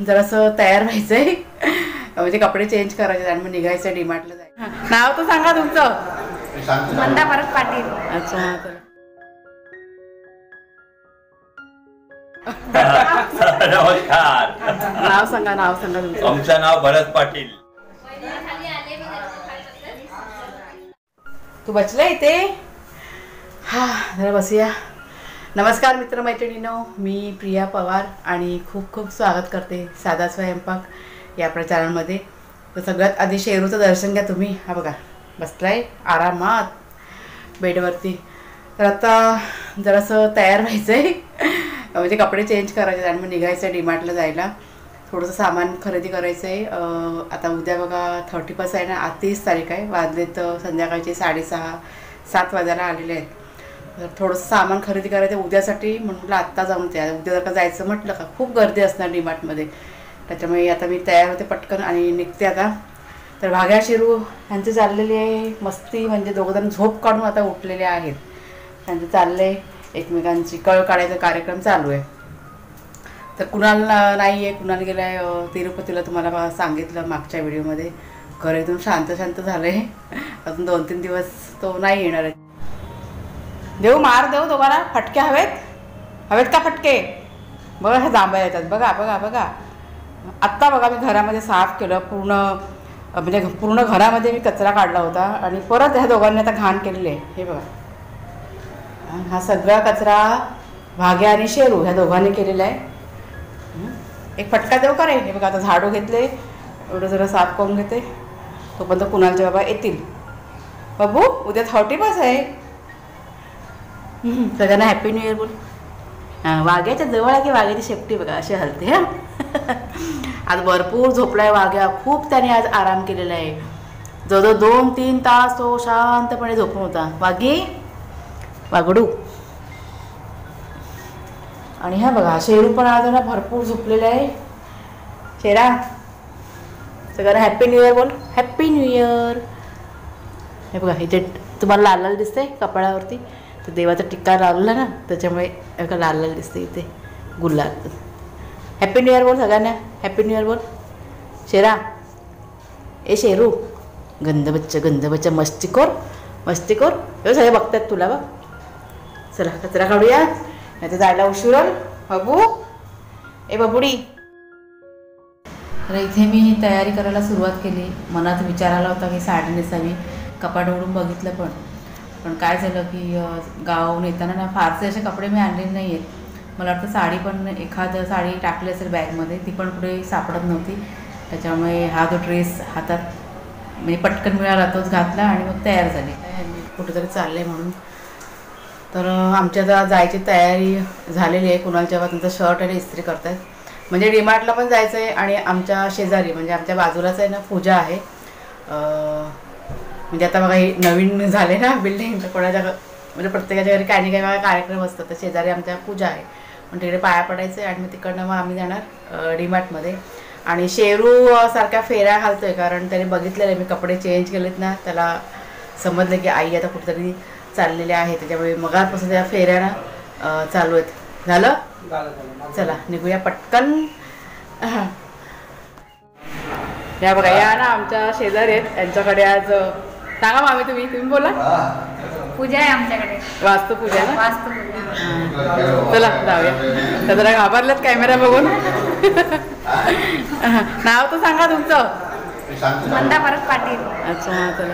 जरासं तयार व्हायचंय म्हणजे कपडे चेंज करायचे आणि मग निघायचं डीमार्टला जायचं. नाव तर सांगा तुमचं. मंदा भरत पाटील. अच्छा नमस्कार. नाव सांगा तुमचं. आमचं नाव भरत पाटील. तू बसला इथे. हा जरा बसूया. नमस्कार मित्रमैत्रिणींनो, मी प्रिया पवार आणि खूप खूप स्वागत करते साधा स्वयंपाक या आपल्या चॅनलमध्ये. तर सगळ्यात आधी शेरूचं दर्शन घ्या तुम्ही. हा बघा बसलाय आरामात बेडवरती. तर आता जरासं तयार व्हायचंय म्हणजे कपडे चेंज करायचे आणि मग निघायचं डीमार्टला जायला. थोडंसं सामान खरेदी करायचं आहे. आता उद्या बघा 31 आहे ना, आज 30 तारीख आहे. वाजलेत संध्याकाळचे 6:30-7 वाजायला आलेले आहेत. तर थोडंसं सामान खरेदी करायचं उद्यासाठी म्हटलं आत्ता जाऊन ते. उद्या जर का जायचं म्हटलं का खूप गर्दी असणार डीमार्टमध्ये. त्याच्यामुळे आता मी तयार होते पटकन आणि निघते आता. तर भाग्या शिरू यांची चाललेली आहे मस्ती, म्हणजे दोघंजण झोप काढून आता उठलेले आहेत. त्यांचं चाललं आहे एकमेकांची कळ काढायचा कार्यक्रम चालू आहे. तर कुणाल नाही आहे, कुणाल गेला आहे तिरुपतीला. तुम्हाला सांगितलं मागच्या व्हिडिओमध्ये. घर एकदम शांत झालं आहे. अजून 2-3 दिवस तो नाही येणार आहे. देऊ दोघांना फटके हवेत का फटके. बघा ह्या जांभळ्या येतात. बघा आत्ता बघा मी घरामध्ये साफ केलं पूर्ण, म्हणजे पूर्ण घरामध्ये मी कचरा काढला होता आणि परत ह्या दोघांनी आता घाण केलेली आहे. हे बघा हा सगळा कचरा भाग्या आणि शेरू ह्या दोघांनी केलेला आहे. एक फटका देऊ का रे. हे बघा आता झाडू घेतले, एवढं जरा साफ करून घेते. तोपर्यंत कुणालचे बाबा येतील. बाबू उद्या 31 आहे. सगळ्यांना हॅपी न्यू इयर बोल. वाघ्याच्या जवळ आहे की वाघ्याची शेपटी बघा अशी हलते. हा आज भरपूर झोपलाय वाघ्या. खूप त्याने आज आराम केलेला आहे. जवळजवळ 2-3 तास तो शांतपणे झोपून होता. वागडू. आणि हा बघा शेरू पण आज ना भरपूर झोपलेला आहे. शेरा सगळ्यांना हॅपी न्यू इयर बोल. Happy new year. हे बघा इथे तुम्हाला लाल दिसतंय कपाळावरती. तर देवाचा टिक्का लावला ना, त्याच्यामुळे एका लाल दिसते इथे गुलाल. हॅपी न्यू इयर बोल सगळ्यांना. हॅपी न्यू इयर बोल. शेरा ए शेरू गंध बच्चा मस्तीखोर हे सगळे बघतात तुला. बघ चला कचरा काढूया नाही तर जायला उशीर होईल. बाबू ए बाबुडी. तर इथे मी तयारी करायला सुरुवात केली. मनात विचार आला होता की साडी नेसावी. कपाट उघडून बघितलं पण काय झालं की गावाहून येताना ना फारसे असे कपडे मी आणलेले नाही आहेत. मला वाटतं साडी पण एखादं साडी टाकली असेल बॅगमध्ये, ती पण कुठे सापडत नव्हती. त्याच्यामुळे हा जो ड्रेस हातात म्हणजे पटकन मिळाला तोच घातला आणि मग तयार झाली. कुठेतरी चाललं आहे म्हणून. तर आमच्या आता जायची तयारी झालेली आहे. कुणालच्या बाबा तुमचं शर्ट आणि इस्त्री करतात. म्हणजे डीमार्टला पण जायचं आहे आणि आमच्या शेजारी म्हणजे आमच्या बाजूलाच आहे ना पूजा आहे. म्हणजे आता बघा ही नवीन झाले ना बिल्डिंग, तर कोणाच्या म्हणजे प्रत्येकाच्या घरी काही ना काही बघा कार्यक्रम असतात. तर शेजारी आमच्या पूजा आहे. पण तिकडे पाया पडायचं आहे आणि मग तिकडनं मग आम्ही जाणार डीमार्टमध्ये. आणि शेरू सारख्या फेऱ्या घालतोय कारण त्याने बघितलेलं मी कपडे चेंज केलेत ना. त्याला समजलं की आई आता कुठेतरी चाललेले आहे. त्याच्यामुळे मगापासून त्या फेऱ्या चालू आहेत. झालं चला निघूया पटकन. या बघा या ना आमच्या शेजारी आहेत. यांच्याकडे आज सांगा मामी तुम्ही बोला. पूजा आहे आमच्याकडे. वास्तुपूजा ना. वास्तुपूजा. चला जाऊया. तर जरा घाबरलेत कॅमेरा बघून. नाव तर सांगा तुमचं. मंदा भरत पाटील. अच्छा चला.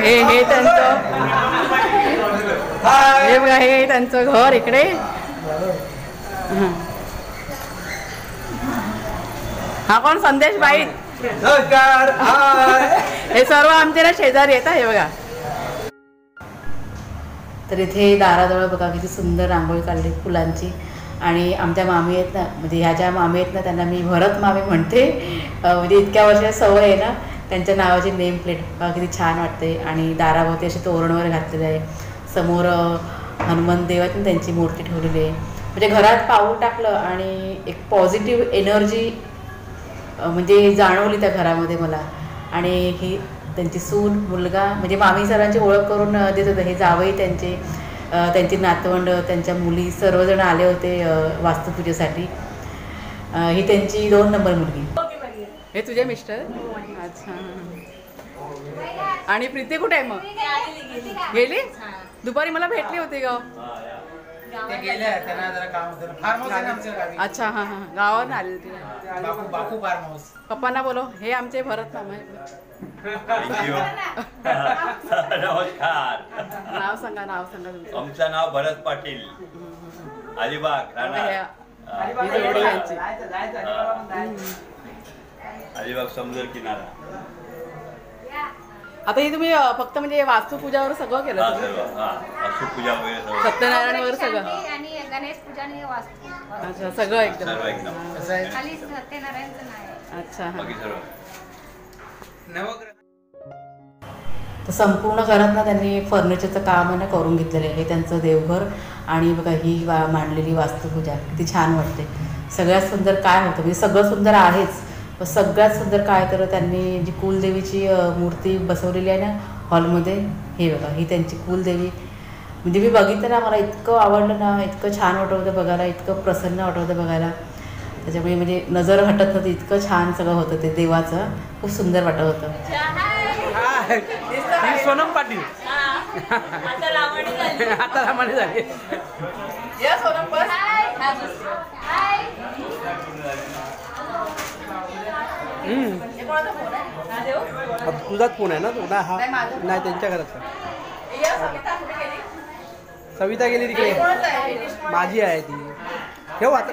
हे त्यांचं हे बघा हे त्यांचं घर इकडे. हा कोण संदेश बाई. हे सर्व आमचे ना शेजारी आहेत. हे बघा. तर इथे दाराजवळ बघा किती सुंदर रांगोळी काढली फुलांची. आणि आमच्या मामी आहेत ना, म्हणजे ह्या ज्या मामी आहेत ना त्यांना मी भरत मामी म्हणते. म्हणजे इतक्या वर्षाची सवय आहे ना. त्यांच्या नावाची नेम प्लेट बघा किती छान वाटते. आणि दाराभोवती अशी तोरण वगैरे घातलेलं आहे. समोर हनुमान देवाची त्यांची मूर्ती ठेवलेली आहे. म्हणजे घरात पाऊल टाकलं आणि एक पॉझिटिव्ह एनर्जी म्हणजे जाणवली त्या घरामध्ये मला. आणि ही त्यांची सून मुलगा म्हणजे मामी सरांची ओळख करून देत होतं. हे जावई त्यांचे त्यांची नातवंड, त्यांच्या मुली सर्वजण आले होते वास्तुपूजेसाठी. ही त्यांची 2 नंबर मुलगी. हे तुझे मिस्टर? अच्छा. आणि प्रीती कुठे आहे मग? गेली? दुपारी मला भेटली होती ग. अच्छा. हां हां, गावावरून आली होती. बापू फार्म हाऊस. पप्पांना बोलो, हे आमचे भरत मामा आहेत. नमस्कार. नाव सांगा तुमचं. आमचं नाव भरत पाटील, अलिबाग राहणार. ही जोडी यांची. अलिबाग समुद्र किनारा. आता हे तुम्ही फक्त म्हणजे वास्तुपूजावर सगळं केलं हा, तुम्ही? सर्व. हा, वास्तुपूजा वगैरे सर्व. सत्यनारायण वगैरे सगळं? आणि गणेश पूजा आणि वास्तू. अच्छा, सगळं एकदम. सर्व एकदम. कसं आहे खाली सत्यनारायणचं नाही. अच्छा. हां. बाकी सर्व. नवग्रह तर संपूर्ण घरात ना त्यांनी फर्निचरचं काम आहे ना करून घेतलेलं आहे. हे त्यांचं देवघर आणि बघा ही मांडलेली वास्तुपूजा किती छान वाटते. सगळ्यात सुंदर काय होतं म्हणजे सगळं सुंदर आहेच, पण सगळ्यात सुंदर काय तर त्यांनी जी कुलदेवीची मूर्ती बसवलेली आहे ना हॉलमध्ये, हे बघा ही त्यांची कुलदेवी. म्हणजे मी बघितलं ना, मला इतकं आवडलं ना, इतकं छान वाटत होतं बघायला, इतकं प्रसन्न वाटत होतं बघायला. त्याच्यामुळे म्हणजे नजर हटत नव्हतं, इतकं छान सगळं होतं ते देवाचं. खूप सुंदर वाटत होतं. सोनम पाटील आता रामाने झाली. तुझाच फोन आहे ना तो? हा नाही, त्यांच्या घरात. सविता गेली तिकडे, माझी आहे ती. ठेव आता.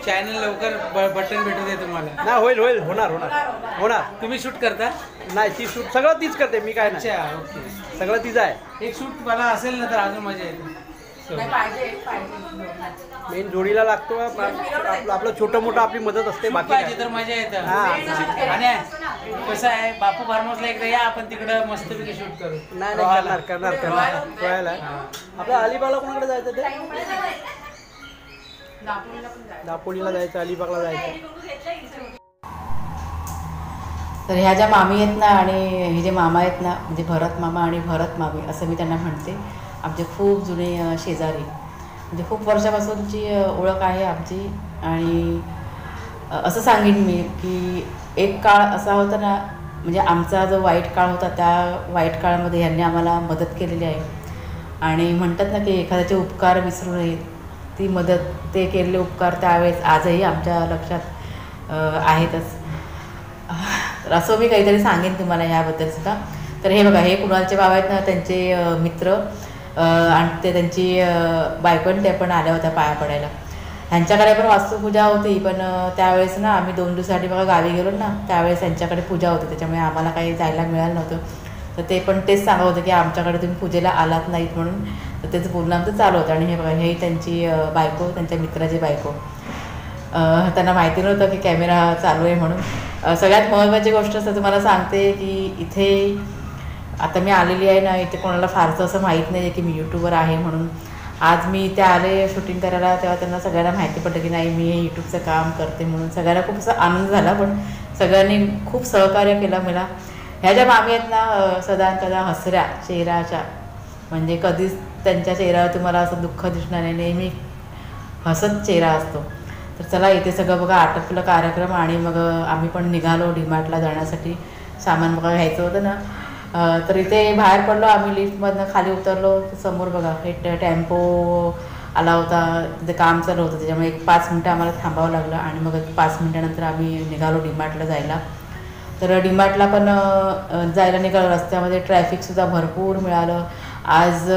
चॅनल लवकर बटन भेटू दे तुम्हाला. नाही, होईल होणार. तुम्ही शूट करता? नाही, ती शूट सगळं तीच करते, मी काय नाही. अच्छा, ओके. सगळं तिचं आहे. एक शूट मला असेल ना तर अजून मजा येते. मेन जोडीला लागतो आपलं छोटं मोठं, आपली मदत असते. बाकी पाहिजे तर मजा येतं. आणि कसं आहे, बापू फार्म हाऊसला एकदा या, आपण तिकडं मस्तपैकी शूट करू. नाही, करणार कळायला. आपल्या अलिबागला कोणाकडे जायचं ते? दापोलीला जायचं, अलिबागला जायचं. तर ह्या ज्या मामी आहेत ना आणि हे जे मामा आहेत ना, म्हणजे भरत मामा आणि भरत मामी असं मी त्यांना म्हणते. आमचे खूप जुने शेजारी, म्हणजे खूप वर्षापासूनची ओळख आहे आमची. आणि असं सांगेन मी की एक काळ असा होता ना, म्हणजे आमचा जो वाईट काळ होता त्या वाईट काळामध्ये ह्यांनी आम्हाला मदत केलेली आहे. आणि म्हणतात ना की एखाद्याचे उपकार विसरू नये, ती मदत, ते केलेले उपकार त्यावेळेस आजही आमच्या लक्षात आहेतच. तर असं मी काहीतरी सांगेन तुम्हाला ह्याबद्दलसुद्धा. तर हे बघा, हे कुणालचे बाबा आहेत ना, त्यांचे मित्र आणि ते त्यांची बायकोन त्या पण आल्या होत्या पाया पडायला. ह्यांच्याकडे पण वास्तुपूजा होती, पण त्यावेळेस ना आम्ही 2 दिवसासाठी बघा गावी गेलो ना, त्यावेळेस त्यांच्याकडे पूजा होती, त्याच्यामुळे आम्हाला काही जायला मिळालं नव्हतं. तर ते पण तेच सांगत होतं की आमच्याकडे तुम्ही पूजेला आलात नाहीत म्हणून. तर त्याचं बोलणं आमचं चालू होतं. आणि हे बघा, हे त्यांची बायको, त्यांच्या मित्राची बायको. त्यांना माहिती नव्हतं की कॅमेरा चालू आहे म्हणून. सगळ्यात महत्त्वाची गोष्ट असं तुम्हाला सांगते की इथे आता मी आलेली आहे ना, इथे कोणाला फारसं असं माहीत नाही आहे की मी यूट्यूबर आहे म्हणून. आज मी इथे आले शूटिंग करायला, तेव्हा त्यांना सगळ्यांना माहिती पडलं की नाही मी हे यूट्यूबचं काम करते म्हणून. सगळ्यांना खूप असा आनंद झाला, पण सगळ्यांनी खूप सहकार्य केलं मला. ह्या ज्या मामी आहेत ना, सदा कदा हसऱ्या चेहऱ्याच्या, म्हणजे कधीच त्यांच्या चेहऱ्यावर तुम्हाला असं दुःख दिसणार नाही, नेहमी हसत चेहरा असतो. तर चला, इथे सगळं बघा आटोपलं कार्यक्रम. आणि मग आम्ही पण निघालो डीमार्टला जाण्यासाठी. सामान बघा घ्यायचं होतं ना. तर इथे बाहेर पडलो आम्ही, लिफ्टमधनं खाली उतरलो. समोर बघा हे टेम्पो आला होता, तिथे काम चालू होतं, त्याच्यामुळे 5 मिनटं आम्हाला थांबावं लागलं. आणि मग 5 मिनटानंतर आम्ही निघालो डीमार्टला जायला. तर डीमार्टला पण जायला निघालो, रस्त्यामध्ये ट्रॅफिकसुद्धा भरपूर मिळालं. आज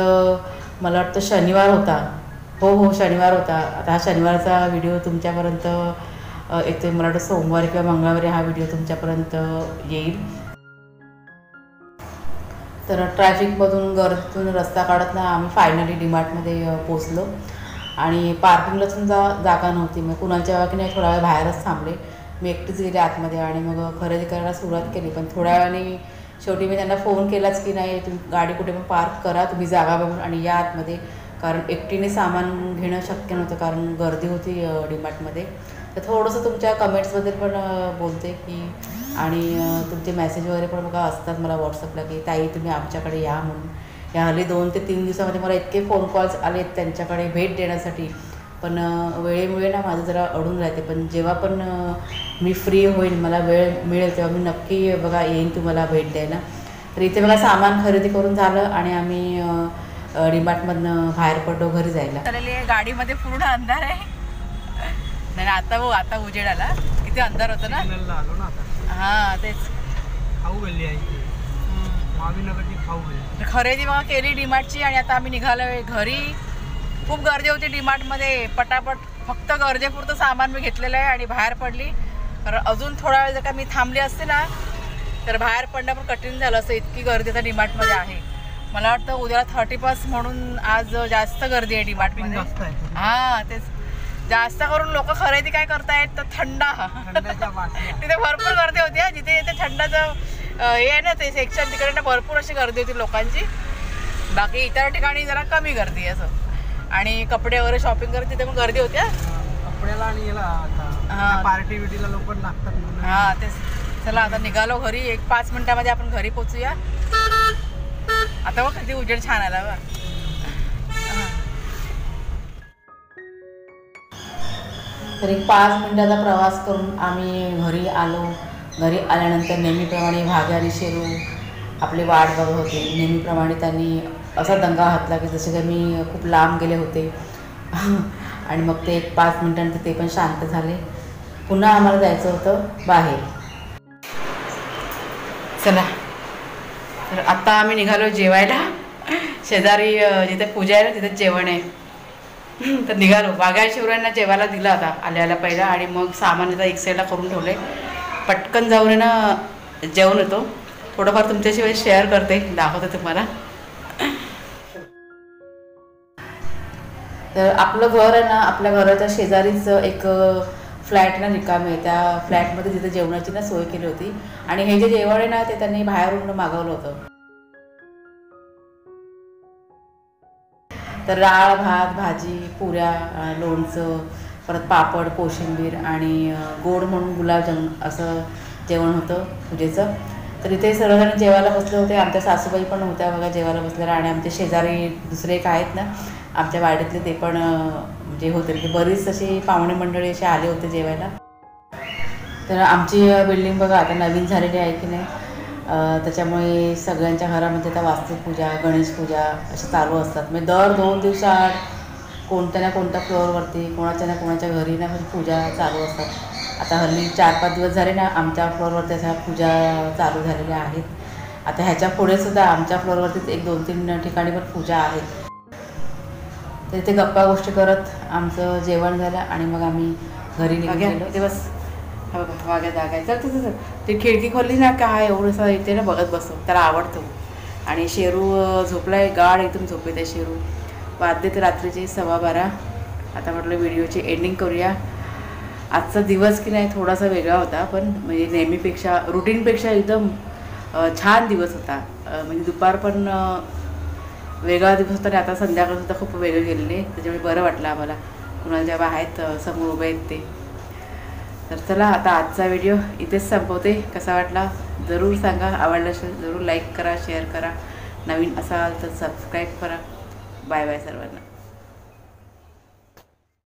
मला वाटतं शनिवार होता. हो, शनिवार होता. आता हा शनिवारचा व्हिडिओ तुमच्यापर्यंत येतो, मला वाटतं सोमवारी किंवा मंगळवारी हा व्हिडिओ तुमच्यापर्यंत येईल. तर ट्रॅफिकमधून गर्दीतून रस्ता काढत ना आम्ही फायनली डीमार्टमध्ये पोचलो. आणि पार्किंगला सुद्धा जागा नव्हती. मग कुणाच्या वाकीने थोडा वेळ बाहेरच थांबले. मी एकटीच गेले आतमध्ये आणि मग खरेदी करायला सुरुवात केली. पण थोड्या वेळाने शेवटी मी त्यांना फोन केलाच की नाही तुम्ही गाडी कुठे पण पार्क करा, तुम्ही जागा बघून आणि या आतमध्ये, कारण एकटीने सामान घेणं शक्य नव्हतं कारण गर्दी होती डीमार्टमध्ये. तर थोडंसं तुमच्या कमेंट्सबद्दल पण बोलते की आणि तुमचे मेसेज वगैरे पण बघा असतात मला व्हॉट्सअपला की ताई तुम्ही आमच्याकडे या म्हणून. या हल्ली 2 ते 3 दिवसामध्ये मला इतके फोन कॉल्स आले त्यांच्याकडे भेट देण्यासाठी, पण वेळेमुळे ना माझं जरा अडून राहते. पण जेव्हा पण मी फ्री होईल, मला वेळ मिळेल तेव्हा मी नक्की बघा येईन तुम्हाला भेट द्यायला. तर इथे बघा सामान खरेदी करून झालं आणि आम्ही डीमार्टमधनं बाहेर पडलो घरी जायला. चालेल गाडीमध्ये पूर्ण अंधार आहे. नाही आता उजेड आला. किती अंधार होतं ना. आलो ना आता. हां तेच. खाऊ गल्ली आहे मावीनगरची खाऊ गल्ली. खरेदी बघा केली डीमार्टची आणि आता आम्ही निघालोय घरी. खूप गर्दी होती डीमार्टमध्ये. पटापट फक्त गरजेपुरतं सामान मी घेतलेलं आहे आणि बाहेर पडली. कारण अजून थोडा वेळ जर का मी थांबली असते ना तर बाहेर पडणं पण कठीण झालं असतं. इतकी गर्दी आता डीमार्टमध्ये आहे. मला वाटतं उद्याला 31 म्हणून आज जास्त गर्दी आहे डीमार्टमध्ये. हां तेच. जास्त करून लोक खरेदी काय करतायत तर थंडा. तिथे भरपूर गर्दी होती. जिथे जिथे थंडाचं हे आहे ना ते सेक्शन तिकडे ना भरपूर अशी गर्दी होती लोकांची. बाकी इतर ठिकाणी जरा कमी गर्दी असं. आणि कपडे वगैरे शॉपिंग करत तिथे पण गर्दी होती. कपड्याला आणि याला पार्टी बिटीला लोक लागतात. हां तेच. चला आता निघालो घरी. 1-5 मिनिटामध्ये आपण घरी पोचूया. आता बघ किती उजेड छान आला बघ. तर 5 मिनिटाचा प्रवास करून आम्ही घरी आलो. घरी आल्यानंतर नेहमीप्रमाणे भाग्या आणि शेरू आपली वाट बघत होते. नेहमीप्रमाणे त्यांनी असा दंगा घातला की जसे काही मी खूप लांब गेले होते. आणि मग ते 5 मिनिटांनंतर ते पण शांत झाले. पुन्हा आम्हाला जायचं होतं बाहेर. चला तर आत्ता आम्ही निघालो जेवायला. शेजारी जिथे पूजा आहे ना तिथे जेवण आहे. तर निघालो. बागा शिवरायांना जेवायला दिलं आता आल्याला पहिला आणि मग सामान आता एक साईडला करून ठेवले. पटकन जाऊन ना जेवण येतो. थोडंफार तुमच्याशिवाय शेअर करते, दाखवते तुम्हाला. तर आपलं घर आहे ना आपल्या घराच्या शेजारीच एक फ्लॅट ना रिकामी आहे. त्या फ्लॅटमध्ये तिथे जेवणाची ना सोय केली होती आणि हे जे जेवण आहे ना ते त्यांनी बाहेरून मागवलं होतं. तर डाळ भात भाजी पुऱ्या लोणचं परत पापड कोशिंबीर आणि गोड म्हणून गुलाबजामुन असं जेवण होतं पूजेचं. तर इथे सर्वजण जेवायला बसले होते. आमच्या सासूबाई पण होत्या बघा जेवायला बसलेल्या आणि आमचे शेजारी दुसरे एक आहेत ना आमच्या वाडीतले ते पण जे होते की बरीच अशी पाहुणे मंडळी असे आले होते जेवायला. तर आमची बिल्डिंग बघा आता नवीन झालेली आहे की नाही. त्याच्यामुळे सगळ्यांच्या घरामध्ये आता वास्तुपूजा गणेशपूजा असे चालू असतात. म्हणजे दर 2 दिवसाआड कोणत्या ना कोणत्या फ्लोअरवरती कोणाच्या ना कोणाच्या घरी ना पूजा चालू असतात. आता हल्ली 4-5 दिवस झाले ना आमच्या फ्लोअरवरती अशा पूजा चालू झालेल्या आहेत. आता ह्याच्या पुढे सुद्धा आमच्या फ्लोअरवरतीच 1-2-3 ठिकाणी पण पूजा आहेत. तर इथे गप्पा गोष्टी करत आमचं जेवण झालं आणि मग आम्ही घरी निघालो. इथे बस वाग्या जागा आहे. चल ती खिडकी खोलली ना काय एवढंसं इथे ना बघत बसतो. त्याला आवडतो. आणि शेरू झोपलाय गाढ एकदम झोपेत आहे शेरू. वाजले तर रात्रीचे 12:15. आता म्हटलं व्हिडिओची एंडिंग करूया. आजचा दिवस की नाही थोडासा वेगळा होता पण म्हणजे नेहमीपेक्षा रुटीनपेक्षा एकदम छान दिवस होता. म्हणजे दुपार पण वेगळा दिवस होता आणि आता संध्याकाळसुद्धा खूप वेगळं गेलेले. त्याच्यामुळे बरं वाटलं आम्हाला. कुणाला जेव्हा आहेत समोर उभे आहेत ते. तर चला आता आजचा व्हिडिओ इथेच संपवते. कसा वाटला जरूर सांगा. आवडला असेल जरूर लाईक करा शेअर करा. नवीन असाल तर सबस्क्राईब करा. बाय बाय सर्वांना.